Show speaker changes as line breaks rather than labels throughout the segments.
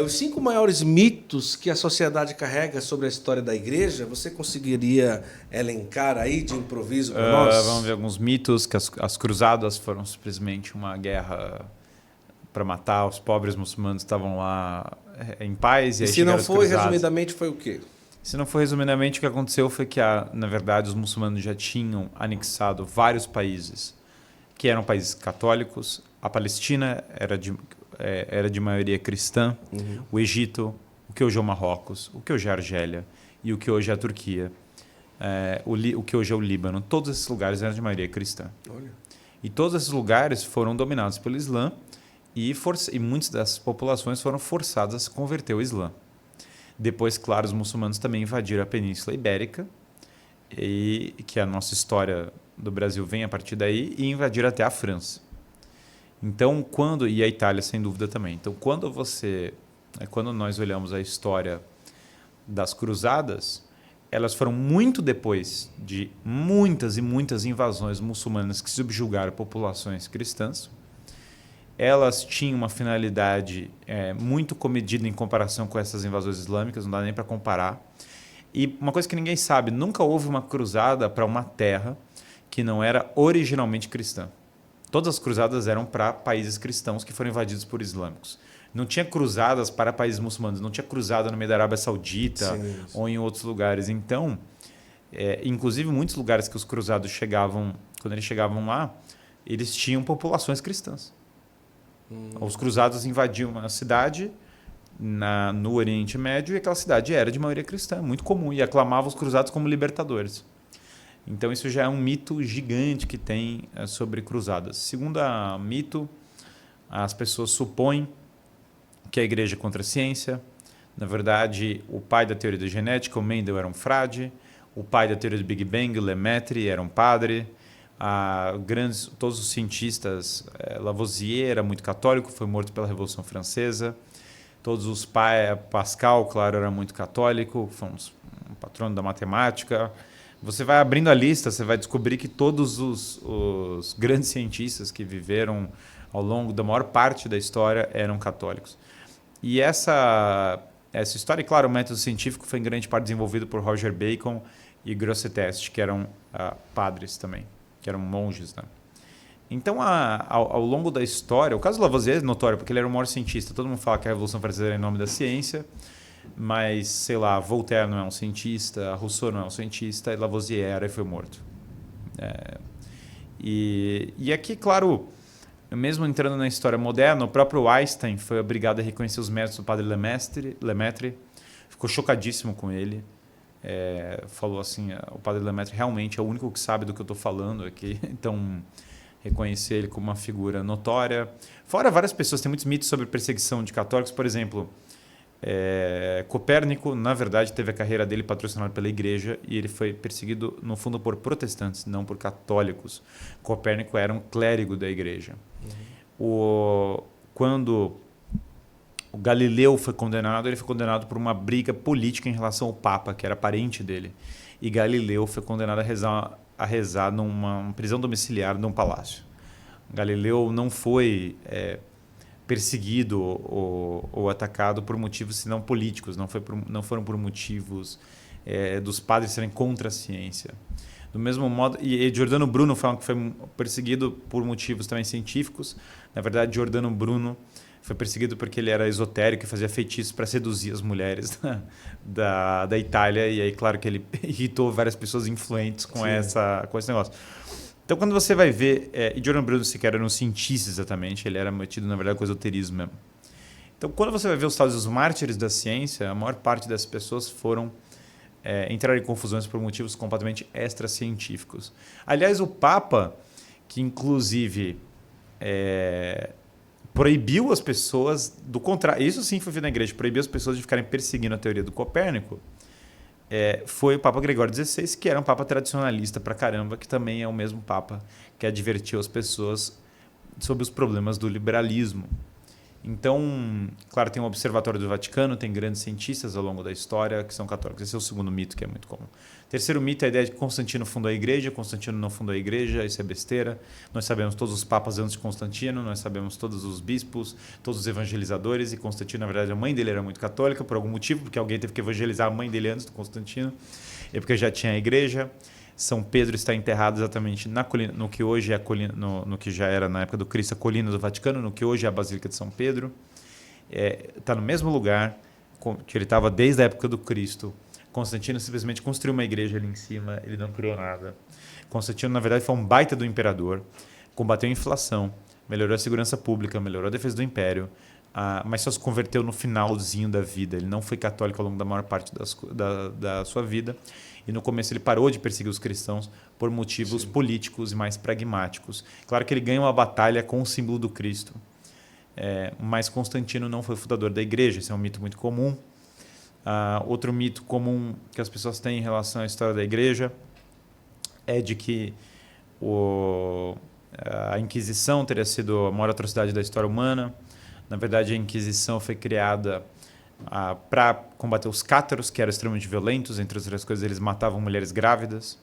Os 5 maiores mitos que a sociedade carrega sobre a história da igreja, você conseguiria elencar aí de improviso para
Vamos ver
nós?
alguns mitos, que as cruzadas foram simplesmente uma guerra para matar os pobres muçulmanos que estavam lá em paz, e
E
aí
se não
chegaram os
foi,
cruzados.
resumidamente, foi o quê?
Se não for resumidamente, o que aconteceu foi que, na verdade, os muçulmanos já tinham anexado vários países que eram países católicos. A Palestina era de maioria cristã, o Egito, o que hoje é o Marrocos, o que hoje é a Argélia e o que hoje é a Turquia, o que hoje é o Líbano. Todos esses lugares eram de maioria cristã.
Olha.
E todos esses lugares foram dominados pelo Islã e muitas dessas populações foram forçadas a se converter ao Islã. Depois, claro, os muçulmanos também invadiram a Península Ibérica, e que a nossa história do Brasil vem a partir daí, e invadiram até a França. Então, e a Itália, sem dúvida, também. Então, quando nós olhamos a história das cruzadas, elas foram muito depois de muitas e muitas invasões muçulmanas que subjugaram populações cristãs. Elas tinham uma finalidade muito comedida em comparação com essas invasões islâmicas, não dá nem para comparar. E uma coisa que ninguém sabe, nunca houve uma cruzada para uma terra que não era originalmente cristã. Todas as cruzadas eram para países cristãos que foram invadidos por islâmicos. Não tinha cruzadas para países muçulmanos, não tinha cruzada no meio da Arábia Saudita ou em outros lugares. Então, inclusive muitos lugares que os cruzados chegavam, quando eles chegavam lá, eles tinham populações cristãs. Os cruzados invadiam uma cidade no Oriente Médio e aquela cidade era de maioria cristã, muito comum, e aclamavam os cruzados como libertadores. Então isso já é um mito gigante que tem sobre cruzadas. Segundo a mito, as pessoas supõem que a igreja é contra a ciência. Na verdade, o pai da teoria da genética, o Mendel, era um frade. O pai da teoria do Big Bang, o Lemaitre, era um padre. Todos os cientistas, Lavoisier era muito católico, foi morto pela Revolução Francesa. Pascal, claro, era muito católico, foi um patrono da matemática. Você vai abrindo a lista, você vai descobrir que todos os grandes cientistas que viveram ao longo da maior parte da história eram católicos. E essa história, e claro, o método científico foi em grande parte desenvolvido por Roger Bacon e Grosseteste, que eram padres também, que eram monges, né? Então, ao longo da história, o caso do Lavoisier é notório, porque ele era o maior cientista. Todo mundo fala que a Revolução Francesa era em nome da ciência, mas, sei lá, Voltaire não é um cientista, Rousseau não é um cientista, e Lavoisier era e foi morto. E aqui, claro, mesmo entrando na história moderna, o próprio Einstein foi obrigado a reconhecer os métodos do padre Lemaitre, ficou chocadíssimo com ele. Falou assim, o padre Lemaitre realmente é o único que sabe do que eu estou falando aqui, então reconhecer ele como uma figura notória. Fora várias pessoas, tem muitos mitos sobre perseguição de católicos, por exemplo, Copérnico, na verdade, teve a carreira dele patrocinada pela igreja e ele foi perseguido, no fundo, por protestantes, não por católicos. Copérnico era um clérigo da igreja. Quando o Galileu foi condenado, ele foi condenado por uma briga política em relação ao Papa, que era parente dele. E Galileu foi condenado a rezar numa prisão domiciliar num palácio. Galileu não foi perseguido ou atacado por motivos senão políticos, não foram por motivos dos padres serem contra a ciência. Do mesmo modo, e Giordano Bruno falam que foi perseguido por motivos também científicos. Na verdade, Giordano Bruno foi perseguido porque ele era esotérico e fazia feitiços para seduzir as mulheres da Itália. E aí, claro que ele irritou várias pessoas influentes com esse negócio. Então, quando você vai ver... e Giordano Bruno sequer era um cientista exatamente, ele era metido, na verdade, com esoterismo mesmo. Então, quando você vai ver os tais dos mártires da ciência, a maior parte dessas pessoas entraram em confusões por motivos completamente extracientíficos. Aliás, o Papa, que inclusive proibiu as pessoas do contrário, isso sim foi feito na igreja, proibiu as pessoas de ficarem perseguindo a teoria do Copérnico, foi o Papa Gregório XVI, que era um Papa tradicionalista pra caramba, que também é o mesmo Papa que advertiu as pessoas sobre os problemas do liberalismo. Então, claro, tem o Observatório do Vaticano, tem grandes cientistas ao longo da história que são católicos. Esse é o segundo mito, que é muito comum. Terceiro mito é a ideia de que Constantino fundou a igreja. Constantino não fundou a igreja, isso é besteira. Nós sabemos todos os papas antes de Constantino, nós sabemos todos os bispos, todos os evangelizadores, e Constantino, na verdade, a mãe dele era muito católica, por algum motivo, porque alguém teve que evangelizar a mãe dele antes do Constantino, e porque já tinha a igreja. São Pedro está enterrado exatamente na colina, no que hoje é a colina, no que já era na época do Cristo a colina do Vaticano, no que hoje é a Basílica de São Pedro. Está no mesmo lugar que ele estava desde a época do Cristo. Constantino simplesmente construiu uma igreja ali em cima, ele não criou nada. Constantino, na verdade, foi um baita do imperador, combateu a inflação, melhorou a segurança pública, melhorou a defesa do império, mas só se converteu no finalzinho da vida. Ele não foi católico ao longo da maior parte da sua vida. E no começo ele parou de perseguir os cristãos por motivos políticos e mais pragmáticos. Claro que ele ganha uma batalha com o símbolo do Cristo. Mas Constantino não foi fundador da igreja. Esse é um mito muito comum. Outro mito comum que as pessoas têm em relação à história da igreja é de que a Inquisição teria sido a maior atrocidade da história humana. Na verdade, a Inquisição foi criada para combater os cátaros, que eram extremamente violentos. Entre outras coisas, eles matavam mulheres grávidas.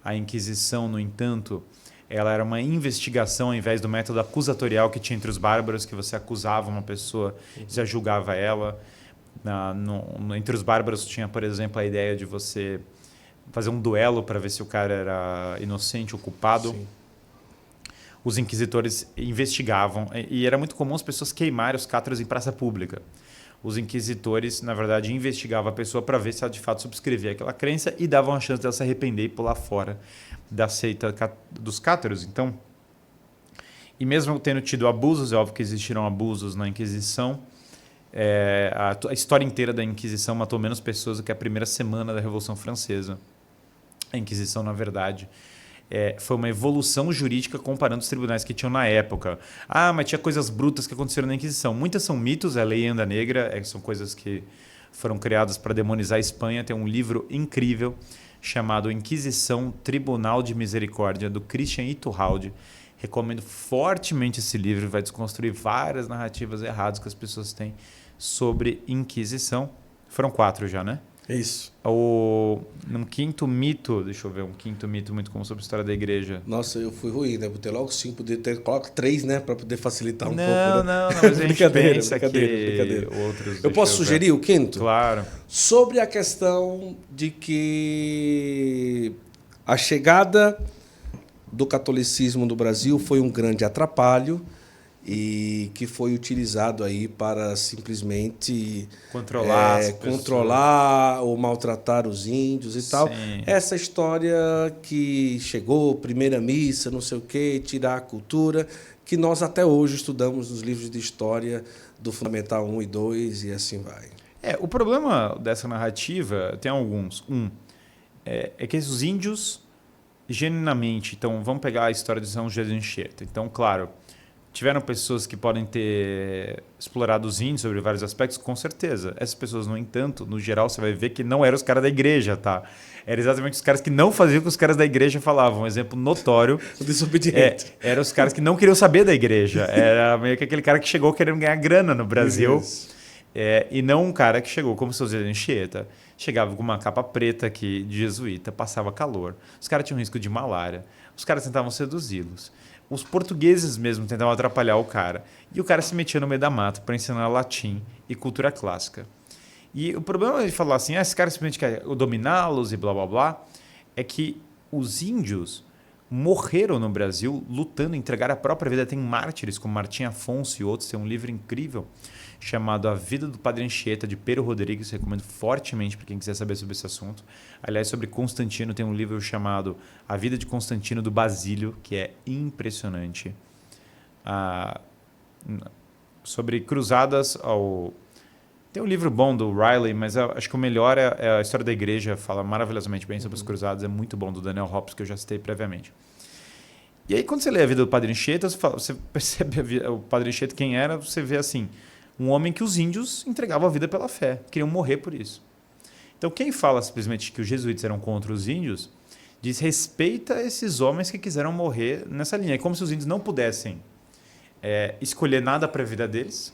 A Inquisição, no entanto, ela era uma investigação ao invés do método acusatorial que tinha entre os bárbaros, que você acusava uma pessoa e já julgava ela. Entre os bárbaros tinha, por exemplo, a ideia de você fazer um duelo para ver se o cara era inocente ou culpado. Sim. Os inquisitores investigavam, e era muito comum as pessoas queimarem os cátaros em praça pública. Os inquisitores, na verdade, investigavam a pessoa para ver se ela de fato subscrevia aquela crença e davam a chance dela se arrepender e pular fora da seita dos cátaros. Então, e mesmo tendo tido abusos, é óbvio que existiram abusos na Inquisição, a história inteira da Inquisição matou menos pessoas do que a primeira semana da Revolução Francesa. A Inquisição, na verdade, foi uma evolução jurídica comparando os tribunais que tinham na época. Mas tinha coisas brutas que aconteceram na Inquisição. Muitas são mitos, a Lei Anda Negra, são coisas que foram criadas para demonizar a Espanha. Tem um livro incrível chamado Inquisição, Tribunal de Misericórdia, do Christian Iturralde. Recomendo fortemente esse livro, vai desconstruir várias narrativas erradas que as pessoas têm sobre Inquisição. Foram 4 já, né?
Isso.
Um quinto mito, deixa eu ver, um quinto mito muito comum sobre a história da igreja.
Nossa, eu fui ruim, né? Botei logo 5, poder ter, coloca 3, né? Para poder facilitar um pouco.
Não, mas a gente pensa
brincadeira.
Outros...
Eu posso sugerir o quinto?
Claro.
Sobre a questão de que a chegada do catolicismo no Brasil foi um grande atrapalho e que foi utilizado aí para simplesmente controlar ou maltratar os índios e tal. Essa história que chegou, primeira missa, não sei o quê, tirar a cultura, que nós até hoje estudamos nos livros de história do Fundamental 1 e 2 e assim vai.
O problema dessa narrativa, tem alguns. É que os índios, genuinamente, então vamos pegar a história de São José de Anchieta. Então, claro, tiveram pessoas que podem ter explorado os índios sobre vários aspectos, com certeza. Essas pessoas, no entanto, no geral, você vai ver que não eram os caras da igreja, tá? Eram exatamente os caras que não faziam o que os caras da igreja falavam. Um exemplo notório.
O desobediente.
Eram os caras que não queriam saber da igreja. Era meio que aquele cara que chegou querendo ganhar grana no Brasil. E não um cara que chegou como São José de Anchieta. Chegava com uma capa preta aqui de jesuíta, passava calor. Os caras tinham risco de malária. Os caras tentavam seduzi-los. Os portugueses mesmo tentavam atrapalhar o cara. E o cara se metia no meio da mata para ensinar latim e cultura clássica. E o problema de falar assim, esse cara simplesmente quer dominá-los e blá, blá, blá, é que os índios morreram no Brasil lutando, entregaram a própria vida. Tem mártires como Martim Afonso e outros. Tem um livro incrível chamado A Vida do Padre Anchieta, de Pero Rodrigues. Recomendo fortemente para quem quiser saber sobre esse assunto. Aliás, sobre Constantino, tem um livro chamado A Vida de Constantino, do Basílio, que é impressionante. Sobre cruzadas Tem um livro bom do Riley, mas acho que o melhor é a História da Igreja, fala maravilhosamente bem sobre os cruzados, é muito bom, do Daniel Hobbes, que eu já citei previamente. E aí, quando você lê A Vida do Padre Anchieta, você percebe o Padre Anchieta quem era, você vê assim, um homem que os índios entregavam a vida pela fé, queriam morrer por isso. Então, quem fala simplesmente que os jesuítas eram contra os índios, diz respeita esses homens que quiseram morrer nessa linha. É como se os índios não pudessem escolher nada para a vida deles,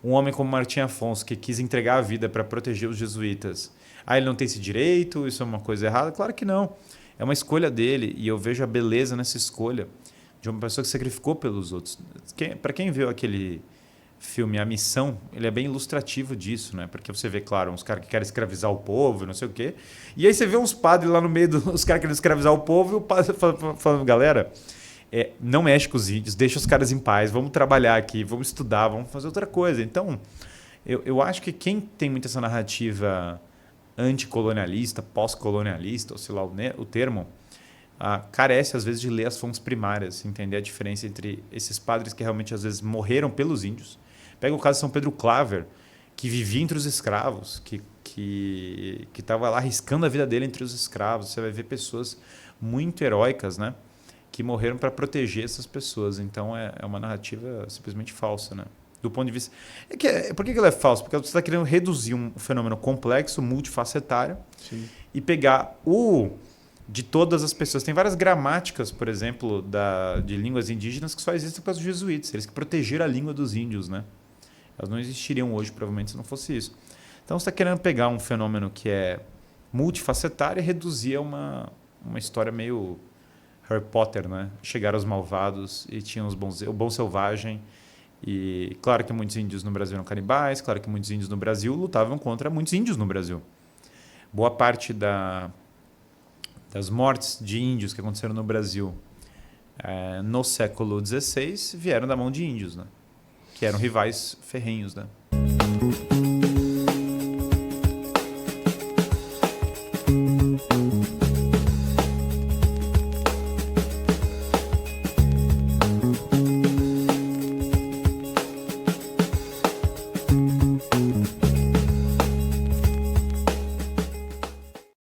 Um homem como Martim Afonso, que quis entregar a vida para proteger os jesuítas, ele não tem esse direito? Isso é uma coisa errada? Claro que não. É uma escolha dele e eu vejo a beleza nessa escolha de uma pessoa que sacrificou pelos outros. Para quem viu aquele filme A Missão, ele é bem ilustrativo disso, né? Porque você vê, claro, uns caras que querem escravizar o povo, não sei o quê. E aí você vê uns padres lá no meio dos caras querendo escravizar o povo e o padre falando, galera, não mexe com os índios, deixa os caras em paz, vamos trabalhar aqui, vamos estudar, vamos fazer outra coisa. Então, eu acho que quem tem muito essa narrativa anticolonialista, pós-colonialista, ou sei lá o termo, carece às vezes de ler as fontes primárias, entender a diferença entre esses padres que realmente às vezes morreram pelos índios. Pega o caso de São Pedro Claver, que vivia entre os escravos, que estava lá arriscando a vida dele entre os escravos. Você vai ver pessoas muito heróicas, né, que morreram para proteger essas pessoas. Então é uma narrativa simplesmente falsa, né? Do ponto de vista. Por que ela é falsa? Porque você está querendo reduzir um fenômeno complexo, multifacetário, sim, e pegar de todas as pessoas. Tem várias gramáticas, por exemplo, de línguas indígenas que só existem por causa dos jesuítas. Eles que protegeram a língua dos índios, né? Elas não existiriam hoje, provavelmente, se não fosse isso. Então você está querendo pegar um fenômeno que é multifacetário e reduzir a uma história meio Harry Potter, né? Chegaram os malvados e tinham o bom selvagem. E claro que muitos índios no Brasil eram canibais, claro que muitos índios no Brasil lutavam contra muitos índios no Brasil. Boa parte das mortes de índios que aconteceram no Brasil no século XVI vieram da mão de índios, né? Que eram rivais ferrenhos, né?